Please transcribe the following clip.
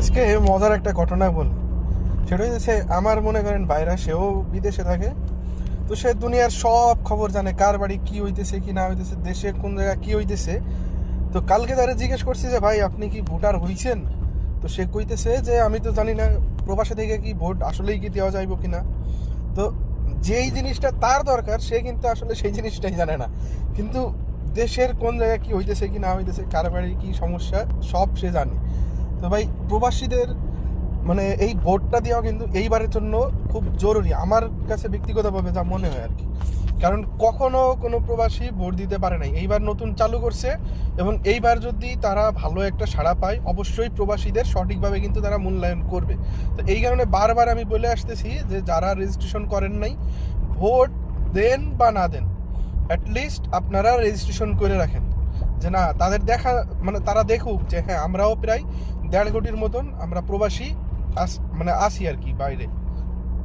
আজকে মজার একটা ঘটনা বলি। সেটা হচ্ছে আমার মনে করেন ভাইরা, সেও বিদেশে থাকে, তো সে দুনিয়ার সব খবর জানে, কার বাড়ি কি হইতেছে কি না হইতেছে, দেশে কোন জায়গায় কি হইতেছে। তো কালকে তারা জিজ্ঞেস করছি যে ভাই আপনি কি ভোটার হইছেন, তো সে কইতেছে যে আমি তো জানি না প্রবাসে থেকে কি ভোট আসলেই কি দেওয়া যাইব কিনা। তো যেই জিনিসটা তার দরকার সে কিন্তু আসলে সেই জিনিসটাই জানে না, কিন্তু দেশের কোন জায়গায় কি হইতেছে কি না হইতেছে, কার বাড়ি কি সমস্যা সব সে জানে। তো ভাই প্রবাসীদের মানে এই ভোটটা দেওয়া কিন্তু এইবারের জন্য খুব জরুরি আমার কাছে ব্যক্তিগতভাবে যা মনে হয় আর কি। কারণ কখনো কোনো প্রবাসী ভোট দিতে পারে নাই, এইবার নতুন চালু করছে, এবং এইবার যদি তারা ভালো একটা সাড়া পায় অবশ্যই প্রবাসীদের সঠিকভাবে কিন্তু তারা মূল্যায়ন করবে। তো এই কারণে বারবার আমি বলে আসতেছি যে যারা রেজিস্ট্রেশন করেন নাই, ভোট দেন বা না দেন, অ্যাটলিস্ট আপনারা রেজিস্ট্রেশন করে রাখেন, যে না তাদের দেখা মানে তারা দেখুক যে হ্যাঁ আমরাও প্রায় 1.5 কোটির মতন আমরা প্রবাসী মানে আসি আর কি বাইরে।